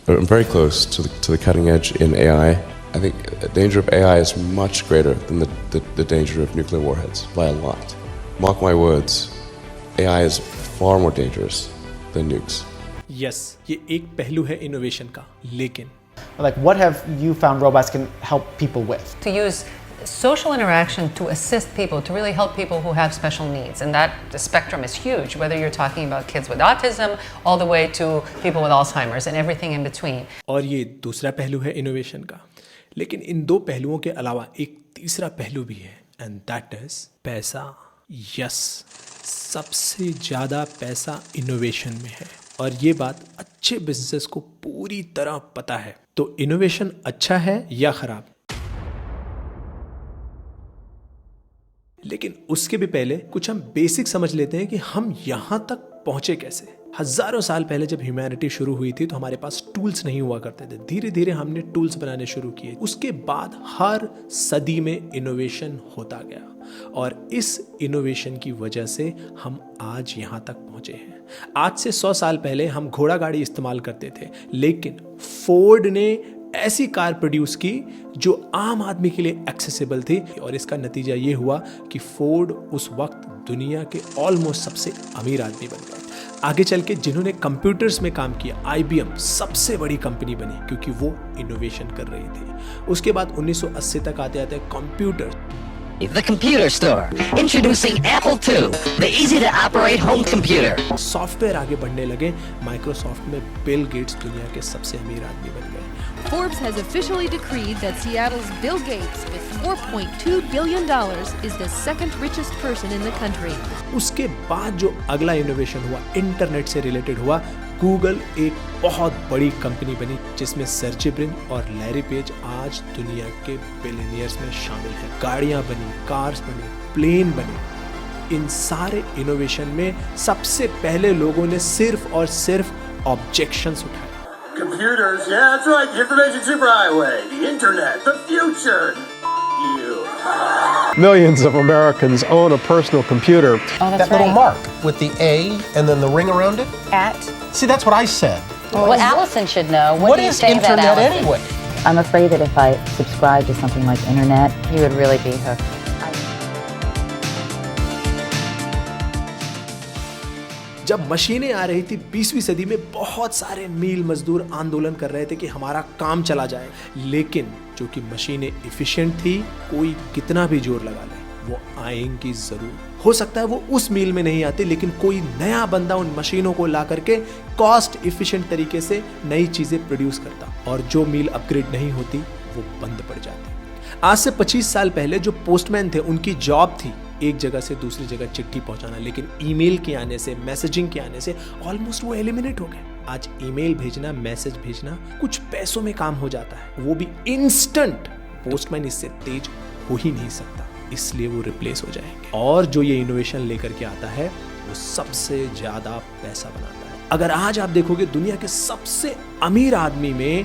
I'm very close to the cutting edge in AI. I think the danger of AI is much greater than the danger of nuclear warheads by a lot. Mark my words, AI is far more dangerous than nukes. Yes, ये एक पहलू है innovation का, लेकिन Like, what have you found robots can help people with? To use social interaction to assist people, to really help people who have special needs. And that the spectrum is huge, whether you're talking about kids with autism all the way to people with Alzheimer's and everything in between. और ये दूसरा पहलू है innovation का, लेकिन इन दो पहलुओं के अलावा एक तीसरा पहलू भी है, एंड दैट इज पैसा. यस, सबसे ज़्यादा पैसा इनोवेशन में है, और ये बात अच्छे बिजनेस को पूरी तरह पता है. तो इनोवेशन अच्छा है या खराब? लेकिन उसके भी पहले कुछ हम बेसिक समझ लेते हैं कि हम यहां तक पहुंचे कैसे. हजारों साल पहले जब ह्यूमैनिटी शुरू हुई थी तो हमारे पास टूल्स नहीं हुआ करते थे. धीरे धीरे हमने टूल्स बनाने शुरू किए. उसके बाद हर सदी में इनोवेशन होता गया, और इस इनोवेशन की वजह से हम आज यहाँ तक पहुँचे हैं. आज से 100 साल पहले हम घोड़ा गाड़ी इस्तेमाल करते थे, लेकिन फोर्ड ने ऐसी कार प्रोड्यूस की जो आम आदमी के लिए एक्सेसिबल थी, और इसका नतीजा ये हुआ कि फोर्ड उस वक्त दुनिया के ऑलमोस्ट सबसे अमीर आदमी बन गए. आगे चल के जिन्होंने कंप्यूटर्स में काम किया, IBM सबसे बड़ी कंपनी बनी क्योंकि वो इनोवेशन कर रही थी. उसके बाद 1980 तक आते आते computer. The Computer Store, introducing Apple II, the easy-to-operate home computer. Software आगे बढ़ने लगे. माइक्रोसॉफ्ट में बिल गेट्स दुनिया के सबसे अमीर आदमी बन गए. Forbes has officially decreed that Seattle's Bill Gates, with $4.2 billion, is the second richest person in the country. उसके बाद जो अगला इनोवेशन हुआ, इंटरनेट से रिलेटेड हुआ. गूगल एक बहुत बड़ी कंपनी बनी जिसमें सर्जी ब्रिन और लैरी पेज आज दुनिया के बिलियनियर्स में शामिल हैं. गाड़ियां बनी, कार्स बनी, प्लेन बने. इन सारे इनोवेशन में सबसे पहले लोगों ने सिर्फ और सिर्फ ऑब्जेक्शंस उठाए. Computers, yeah, that's right. The information superhighway, the internet, the future. You. Millions of Americans own a personal computer. Oh, that's That little right. mark with the A and then the ring around it. At. See, that's what I said. Well, Allison should know. What do you is say to that, internet Allison? anyway? I'm afraid that if I subscribe to something like internet, You would really be hooked. जब मशीनें आ रही थी 20वीं सदी में, बहुत सारे मील मजदूर आंदोलन कर रहे थे कि हमारा काम चला जाए. लेकिन चूंकि मशीनें इफिशिएंट थी, कोई कितना भी जोर लगा ले, वो आएंगी जरूर. हो सकता है वो उस मील में नहीं आती, लेकिन कोई नया बंदा उन मशीनों को ला करके कॉस्ट इफिशिएंट तरीके से नई चीजें प्रोड्यूस करता, और जो मील अपग्रेड नहीं होती वो बंद पड़ जाती. आज से 25 साल पहले जो पोस्टमैन थे, उनकी जॉब थी एक जगह से दूसरी जगह चिट्ठी पहुंचाना, लेकिन ईमेल के आने से, मैसेजिंग के आने से ऑलमोस्ट वो एलिमिनेट हो गए. आज ईमेल भेजना, मैसेज भेजना कुछ पैसों में काम हो जाता है, वो भी इंस्टेंट. पोस्टमैन इससे तेज हो ही नहीं सकता, इसलिए वो रिप्लेस हो जाएंगे. और जो ये इनोवेशन लेकर के आता है वो सबसे ज्यादा पैसा बनाता है. अगर आज आप देखोगे दुनिया के सबसे अमीर आदमी में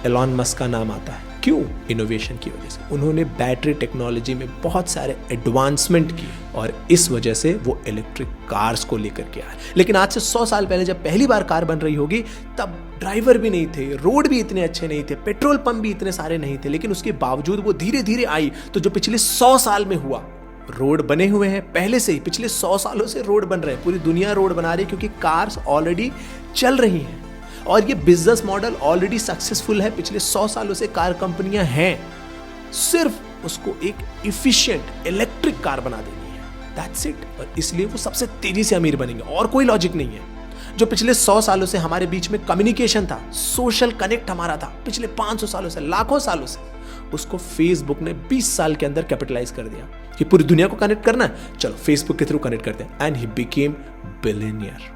एलॉन मस्क का नाम आता है. क्यों? इनोवेशन की वजह से. उन्होंने बैटरी टेक्नोलॉजी में बहुत सारे एडवांसमेंट किए, और इस वजह से वो इलेक्ट्रिक कार्स को लेकर के आए. लेकिन आज से 100 साल पहले जब पहली बार कार बन रही होगी, तब ड्राइवर भी नहीं थे, रोड भी इतने अच्छे नहीं थे, पेट्रोल पंप भी इतने सारे नहीं थे. लेकिन उसके बावजूद वो धीरे धीरे आई. तो जो पिछले 100 साल में हुआ, रोड बने हुए हैं पहले से ही. पिछले 100 सालों से रोड बन रहे हैं, पूरी दुनिया रोड बना रही है क्योंकि कार्स ऑलरेडी चल रही हैं. और ये बिजनेस मॉडल ऑलरेडी सक्सेसफुल है. पिछले 100 सालों से कार कंपनियां हैं, सिर्फ उसको एक इफिशिएंट इलेक्ट्रिक कार बना देनी है. That's it. और इसलिए वो सबसे तेजी से अमीर बनेंगे, और कोई लॉजिक नहीं है. जो पिछले 100 सालों से हमारे बीच में कम्युनिकेशन था, सोशल कनेक्ट हमारा था, पिछले 500 सालों से, लाखों सालों से, उसको फेसबुक ने 20 साल के अंदर कैपिटलाइज कर दिया कि पूरी दुनिया को कनेक्ट करना है, चलो फेसबुक के थ्रू कनेक्ट करते हैं. And he became billionaire.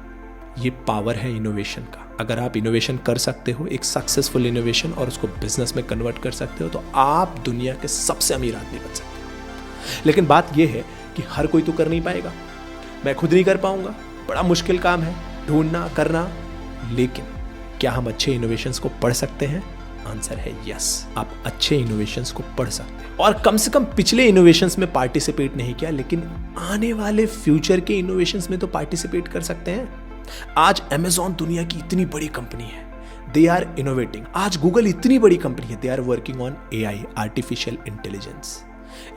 ये पावर है इनोवेशन का. अगर आप इनोवेशन कर सकते हो, एक सक्सेसफुल इनोवेशन, और उसको बिजनेस में कन्वर्ट कर सकते हो, तो आप दुनिया के सबसे अमीर आदमी बन सकते हो. लेकिन बात यह है कि हर कोई तो कर नहीं पाएगा. मैं खुद नहीं कर पाऊंगा, बड़ा मुश्किल काम है ढूंढना, करना. लेकिन क्या हम अच्छे इनोवेशंस को पढ़ सकते हैं? आंसर है यस. आप अच्छे इनोवेशंस को पढ़ सकते हैं, और कम से कम पिछले इनोवेशंस में पार्टिसिपेट नहीं किया, लेकिन आने वाले फ्यूचर के इनोवेशंस में तो पार्टिसिपेट कर सकते हैं. आज अमेज़न दुनिया की इतनी बड़ी कंपनी है, दे आर इनोवेटिंग। आज गूगल इतनी बड़ी कंपनी है, they are working on AI, artificial intelligence.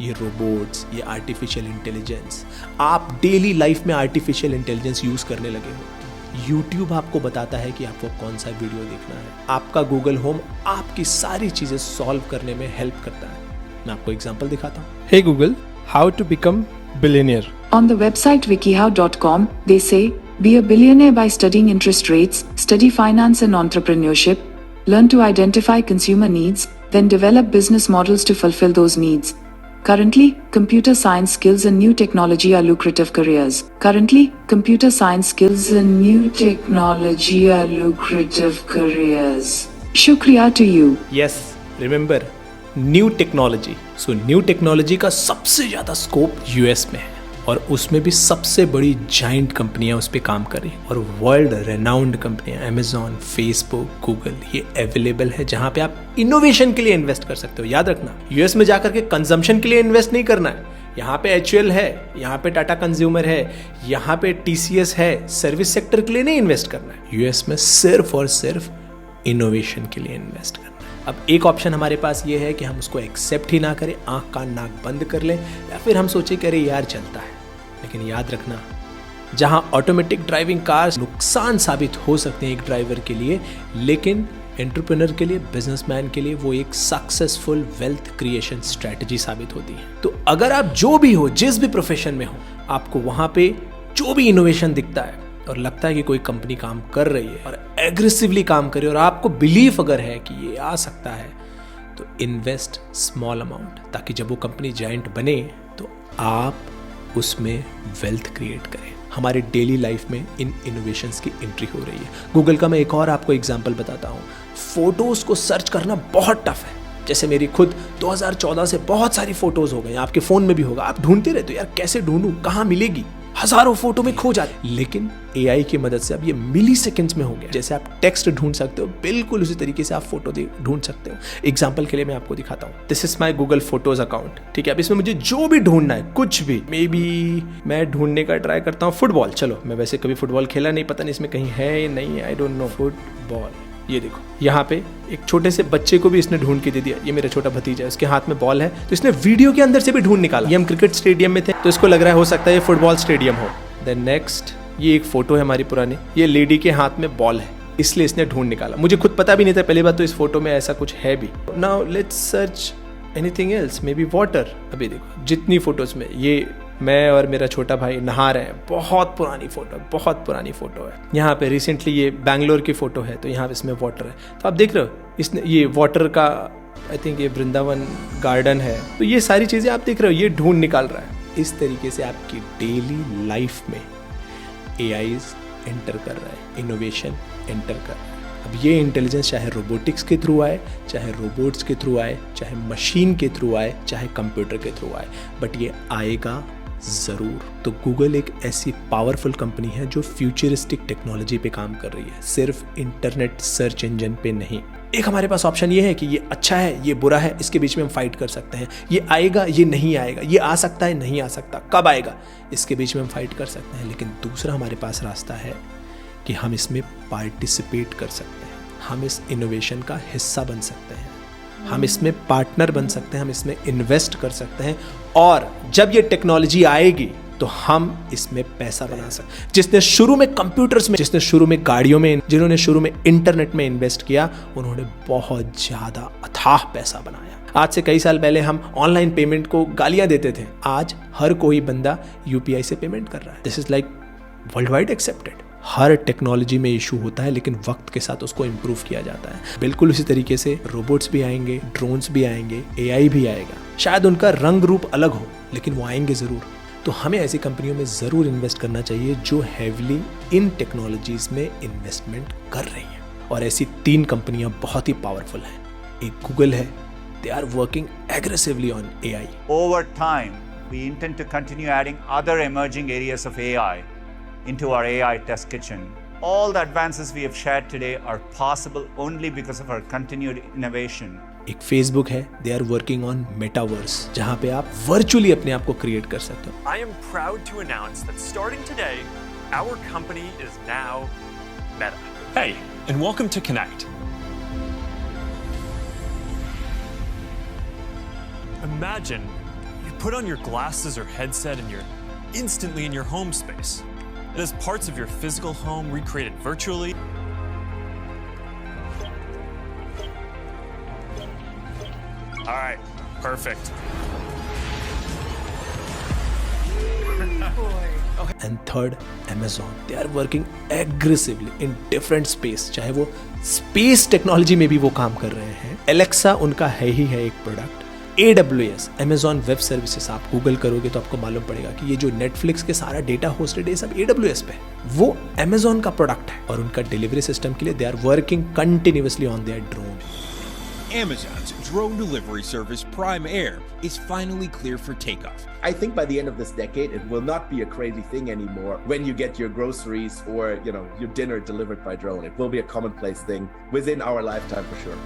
ये रोबोट्स, ये आर्टिफिशियल इंटेलिजेंस, आप डेली लाइफ में आर्टिफिशियल इंटेलिजेंस यूज करने लगे हो। YouTube आपको बताता है कि आपको कौन सा वीडियो देखना है। आपका गूगल होम आपकी सारी चीजें सॉल्व करने में हेल्प करता है। मैं आपको एग्जांपल दिखाता हूँ। Hey Google, how to become billionaire? On the website wikihow.com, they say, be a billionaire by studying interest rates, study finance and entrepreneurship, learn to identify consumer needs, then develop business models to fulfill those needs. Currently, computer science skills and new technology are lucrative careers. Currently, computer science skills and new technology are lucrative careers. Shukriya to you. Yes, remember, new technology. So new technology का सबसे ज़्यादा scope US में है और उसमें भी सबसे बड़ी जाइंट कंपनियां उस पर काम कर रही हैं और वर्ल्ड रेनाउंड कंपनियां अमेजॉन, फेसबुक, गूगल ये अवेलेबल है जहां पे आप इनोवेशन के लिए इन्वेस्ट कर सकते हो। याद रखना, US में जाकर के कंजम्पशन के लिए इन्वेस्ट नहीं करना है। यहाँ पे HUL है, यहाँ पे टाटा कंज्यूमर है, यहाँ पे TCS है, सर्विस सेक्टर के लिए नहीं इन्वेस्ट करना है। US में सिर्फ और सिर्फ इनोवेशन के लिए इन्वेस्ट करना है। अब एक ऑप्शन हमारे पास ये है कि हम उसको एक्सेप्ट ही ना करें, आंख कान नाक बंद कर लें, या फिर हम सोचे कि अरे यार चलता है। लेकिन याद रखना, जहां ऑटोमेटिक ड्राइविंग कार्स नुकसान साबित हो सकते हैं एक ड्राइवर के लिए, लेकिन एंटरप्रेन्योर के लिए, बिजनेसमैन के लिए वो एक सक्सेसफुल वेल्थ क्रिएशन स्ट्रेटजी साबित होती है। तो अगर आप जो भी हो, जिस भी प्रोफेशन में हो, आपको वहां पे जो भी इनोवेशन दिखता है और लगता है कि कोई कंपनी काम कर रही है और एग्रेसिवली काम कर रही है और आपको बिलीफ अगर है कि ये आ सकता है, तो इन्वेस्ट स्मॉल अमाउंट, ताकि जब वो कंपनी जायंट बने तो आप उसमें वेल्थ क्रिएट करें। हमारे डेली लाइफ में इन इनोवेशंस की एंट्री हो रही है। गूगल का मैं एक और आपको एग्जांपल बताता हूँ। फोटोज़ को सर्च करना बहुत टफ है। जैसे मेरी खुद 2014 से बहुत सारी फोटोज़ हो गई, आपके फ़ोन में भी होगा। आप ढूंढते रहते हो यार कैसे ढूंढूं, कहाँ मिलेगी, हजारों फोटो में खो जाते। लेकिन AI की मदद से अब ये मिली सेकेंड्स में हो गया। जैसे आप टेक्स्ट ढूंढ सकते हो, बिल्कुल उसी तरीके से आप फोटो ढूंढ सकते हो। एग्जाम्पल के लिए मैं आपको दिखाता हूँ। This is my Google photos account. ठीक है, अब इसमें मुझे जो भी ढूंढना है, कुछ भी, मे बी मैं ढूंढने का ट्राई करता हूँ फुटबॉल। चलो, मैं वैसे कभी फुटबॉल खेला नहीं, पता नहीं इसमें कहीं है या नहीं है, आई डोंट नो। फुटबॉल, ये देखो यहाँ पे एक छोटे से बच्चे को भी इसने ढूंढ के दे दिया। ये मेरा छोटा भतीजा है, उसके हाथ में बॉल है, तो इसने वीडियो के अंदर से भी ढूंढ निकाला। ये हम क्रिकेट स्टेडियम में थे, तो इसको लग रहा है हो सकता है ये फुटबॉल स्टेडियम हो। देन नेक्स्ट, ये एक फोटो है हमारी पुरानी, ये लेडी के हाथ में बॉल है, इसलिए इसने ढूंढ निकाला। मुझे खुद पता भी नहीं था पहली बात तो इस फोटो में ऐसा कुछ है भी। Now let's search anything else, may be water. अभी देखो जितनी फोटोज में, ये मैं और मेरा छोटा भाई नहा रहे हैं, बहुत पुरानी फोटो, बहुत पुरानी फोटो है। यहाँ पे रिसेंटली ये बैंगलोर की फोटो है, तो यहाँ पे इसमें वाटर है, तो आप देख रहे हो इसने ये वाटर का, आई थिंक ये वृंदावन गार्डन है, तो ये सारी चीज़ें आप देख रहे हो, ये ढूंढ निकाल रहा है। इस तरीके से आपकी डेली लाइफ में AI एंटर कर रहा है, इनोवेशन एंटर कर रहा है। अब ये इंटेलिजेंस चाहे रोबोटिक्स के थ्रू आए, चाहे रोबोट्स के थ्रू आए, चाहे मशीन के थ्रू आए, चाहे कंप्यूटर के थ्रू आए, बट ये आएगा ज़रूर। तो गूगल एक ऐसी पावरफुल कंपनी है जो फ्यूचरिस्टिक टेक्नोलॉजी पे काम कर रही है, सिर्फ इंटरनेट सर्च इंजन पे नहीं। एक हमारे पास ऑप्शन ये है कि ये अच्छा है, ये बुरा है, इसके बीच में हम फाइट कर सकते हैं। ये आएगा, ये नहीं आएगा, ये आ सकता है, नहीं आ सकता, कब आएगा, इसके बीच में हम फाइट कर सकते हैं। लेकिन दूसरा हमारे पास रास्ता है कि हम इसमें पार्टिसिपेट कर सकते हैं, हम इस इनोवेशन का हिस्सा बन सकते हैं, हम इसमें पार्टनर बन सकते हैं, हम इसमें इन्वेस्ट कर सकते हैं, और जब ये टेक्नोलॉजी आएगी तो हम इसमें पैसा बना सकते हैं। जिसने शुरू में कंप्यूटर्स में, जिसने शुरू में गाड़ियों में, जिन्होंने शुरू में इंटरनेट में इन्वेस्ट किया, उन्होंने बहुत ज़्यादा अथाह पैसा बनाया। आज से कई साल पहले हम ऑनलाइन पेमेंट को गालियां देते थे, आज हर कोई बंदा UPI से पेमेंट कर रहा है। This is like world wide accepted. Her technology में इशू होता है, लेकिन वक्त के साथ उसको इम्प्रूव किया जाता है। बिल्कुल उसी तरीके से रोबोट्स भी आएंगे, ड्रोन्स भी आएंगे, AI भी आएगा। शायद उनका रंग रूप अलग हो, लेकिन वो आएंगे ज़रूर। तो हमें ऐसी कंपनियों में ज़रूर इन्वेस्ट करना चाहिए जो हैवीली इन टेक्नोलॉजीज़ में इन्वेस्टमेंट कर रही हैं। और ऐसी 3 कंपनियां बहुत ही पावरफुल हैं। एक गूगल है, they are working aggressively on AI. Over time, we intend to continue adding other emerging areas of AI into our AI test kitchen. All the advances we have shared today are possible only because of our continued innovation. एक Facebook है, they are working on metaverse, जहां पे आप virtually अपने आप को create कर सकते हो। I am proud to announce that starting today, our company is now Meta. Hey, and welcome to Connect, Imagine you put on your glasses or headset and you're instantly in your home space. It has parts of your physical home recreated virtually. All right, perfect. And third, Amazon. They are working aggressively in different space. चाहे वो space technology में भी वो काम कर रहे हैं. Alexa उनका है ही है एक product. AWS, Amazon web services, आप गूगल करोगे तो आपको मालूम पड़ेगा कि ये जो Netflix के सारा डेटा होस्टेड है सब AWS पे है. वो Amazon का प्रोडक्ट है और उनका डिलीवरी सिस्टम के लिए they are working continuously on their drone. Amazon's drone delivery service Prime Air is finally clear for takeoff. I think by the end of this decade, it will not be a crazy thing anymore when you get your groceries or, your dinner delivered by drone. It will be a commonplace thing within our lifetime for sure.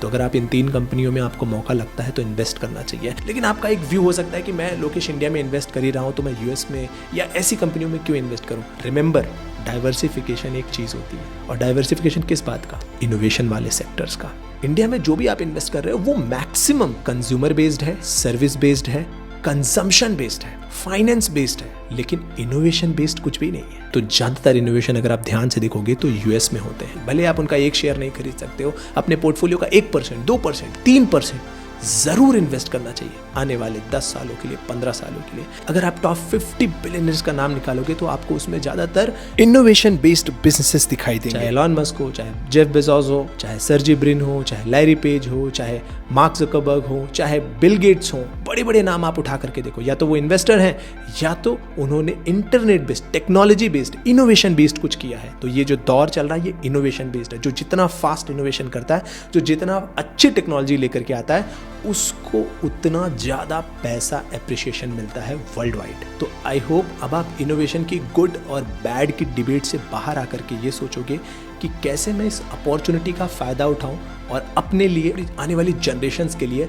तो अगर आप इन 3 कंपनियों में आपको मौका लगता है तो इन्वेस्ट करना चाहिए. लेकिन आपका एक व्यू हो सकता है कि मैं लोकेश इंडिया में इन्वेस्ट कर ही रहा हूँ तो मैं यूएस में या ऐसी कंपनियों में क्यों इन्वेस्ट करूँ. रिमेंबर, डाइवर्सिफिकेशन एक चीज़ होती है. और डाइवर्सिफिकेशन किस बात का? इनोवेशन वाले सेक्टर्स का. इंडिया में जो भी आप इन्वेस्ट कर रहे हो वो मैक्सिमम कंज्यूमर बेस्ड है, सर्विस बेस्ड है, कंजम्पशन बेस्ड है, फाइनेंस बेस्ड है, लेकिन इनोवेशन बेस्ड कुछ भी नहीं है. तो ज्यादातर इनोवेशन अगर आप ध्यान से देखोगे तो यूएस में होते हैं. भले आप उनका एक शेयर नहीं खरीद सकते हो, अपने पोर्टफोलियो का 1%, 2%, 3% जरूर इन्वेस्ट करना चाहिए आने वाले 10 सालों के लिए, 15 सालों के लिए. अगर आप टॉप 50 बिलियनर्स का नाम निकालोगे तो आपको उसमें ज्यादातर इनोवेशन बेस्ड बिजनेसेस दिखाई देंगे. चाहे एलन मस्क हो, चाहे जेफ बेजोस हो, चाहे सर्जी ब्रिन हो, चाहे लैरी पेज हो, चाहे मार्क ज़करबर्ग हो, चाहे बिल गेट्स हो. बड़े बड़े नाम आप उठा करके देखो, या तो वो इन्वेस्टर हैं या तो उन्होंने internet based, technology based, innovation based कुछ किया है. तो ये जो दौर चल रहा है ये इनोवेशन बेस्ड है. जो जितना फास्ट इनोवेशन करता है, जो जितना अच्छी टेक्नोलॉजी लेकर के आता है, उसको उतना ज़्यादा पैसा एप्रिसिएशन मिलता है वर्ल्ड वाइड. तो आई होप अब आप इनोवेशन की गुड और बैड की डिबेट से बाहर आकर के ये सोचोगे कि कैसे मैं इस अपॉर्चुनिटी का फ़ायदा उठाऊं और अपने लिए, आने वाली जनरेशन्स के लिए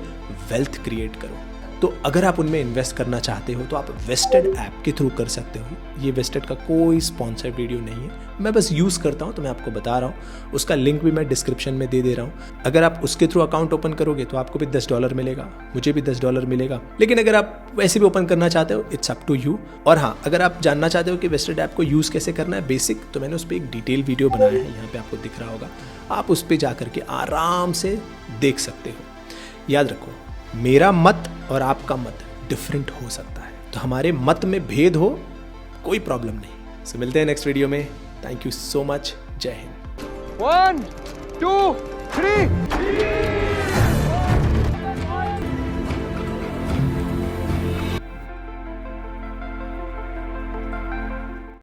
वेल्थ क्रिएट करूं. तो अगर आप उनमें इन्वेस्ट करना चाहते हो तो आप वेस्टेड ऐप के थ्रू कर सकते हो. ये वेस्टेड का कोई स्पॉन्सर वीडियो नहीं है, मैं बस यूज़ करता हूँ तो मैं आपको बता रहा हूँ. उसका लिंक भी मैं डिस्क्रिप्शन में दे रहा हूँ. अगर आप उसके थ्रू अकाउंट ओपन करोगे तो आपको भी $10 मिलेगा, मुझे भी $10 मिलेगा. लेकिन अगर आप वैसे भी ओपन करना चाहते हो, इट्स अप टू यू. और हाँ, अगर आप जानना चाहते हो कि वेस्टेड ऐप को यूज़ कैसे करना है बेसिक, तो मैंने उस पर एक डिटेल वीडियो बनाया है, यहाँ पर आपको दिख रहा होगा. आप उस पर जा करके आराम से देख सकते हो. याद रखो, मेरा मत और आपका मत डिफरेंट हो सकता है, तो हमारे मत में भेद हो कोई प्रॉब्लम नहीं. सो मिलते हैं नेक्स्ट वीडियो में. Thank you so much. जय हिंद. 1, 2, 3